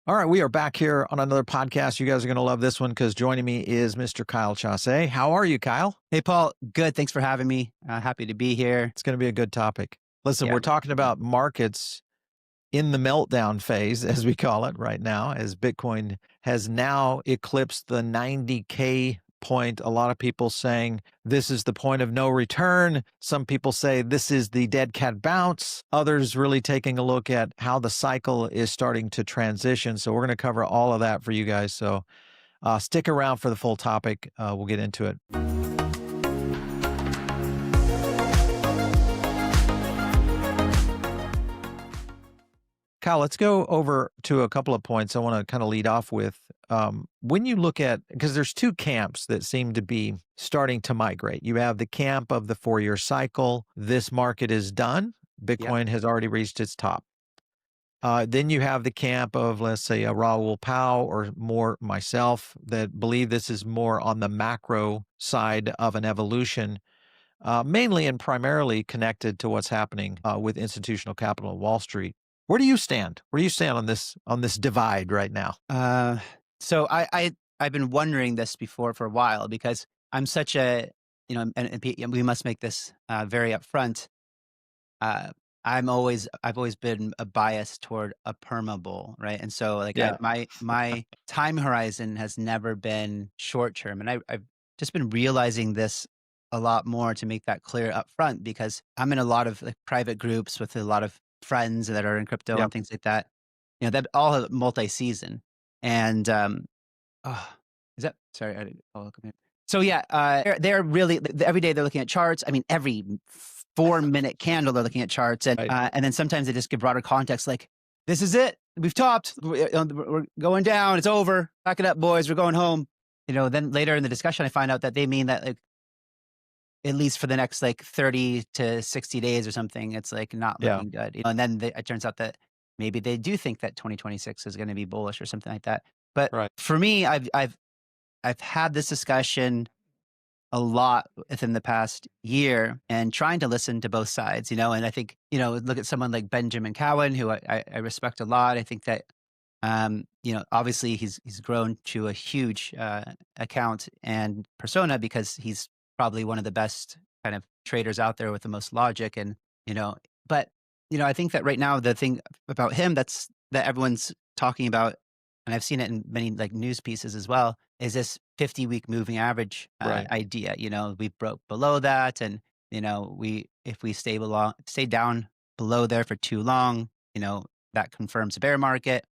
All right, we are back here on another podcast. You guys are going to love this one because joining me is Mr. Kyle Chasse. How are you, Kyle? Hey, Paul. Good. Thanks for having me. Happy to be here. It's going to be a good topic. Listen, Yeah. we're talking about markets in the meltdown phase, as we call it right now, as Bitcoin has now eclipsed the 90K point. A lot of people saying this is the point of no return. Some people say this is the dead cat bounce. Others really taking a look at how the cycle is starting to transition. So we're going to cover all of that for you guys. So stick around for the full topic. We'll get into it. Kyle, let's go over to a couple of points I want to kind of lead off with. When you look at, because there's two camps that seem to be starting to migrate. You have the camp of the 4-year cycle. This market is done. Yep. Bitcoin has already reached its top. Then you have the camp of, let's say, a Raoul Pal or more myself that believe this is more on the macro side of an evolution, mainly and primarily connected to what's happening with institutional capital at Wall Street. Where do you stand? Where do you stand on this divide right now? So I've been wondering this before for a while because I'm such a and we must make this very upfront. I've always been a bias toward a perma bull, right? And so like Yeah. my time horizon has never been short term, and I've just been realizing this a lot more to make that clear up front because I'm in a lot of like private groups with a lot of friends that are in crypto Yep. and things like that. That all have multi-season. And oh, is that sorry? I didn't follow up. So yeah, they're really every day they're looking at charts. I mean, every 4-minute candle they're looking at charts, Right. and then sometimes they just give broader context, like this is it, we've topped, we're going down, it's over, back it up, boys, we're going home. Then later in the discussion, I find out that they mean that like at least for the next like 30 to 60 days or something, it's like not Yeah. looking good. And then it turns out that maybe they do think that 2026 is going to be bullish or something like that. But Right. for me, I've had this discussion a lot within the past year and trying to listen to both sides, and I think, look at someone like Benjamin Cowan, who I respect a lot. I think that, obviously he's grown to a huge account and persona because he's probably one of the best kind of traders out there with the most logic. And, but, I think that right now the thing about him that everyone's talking about, and I've seen it in many like news pieces as well, is this 50-week moving average Right. idea. We broke below that, and if we stay down below there for too long, that confirms a bear market.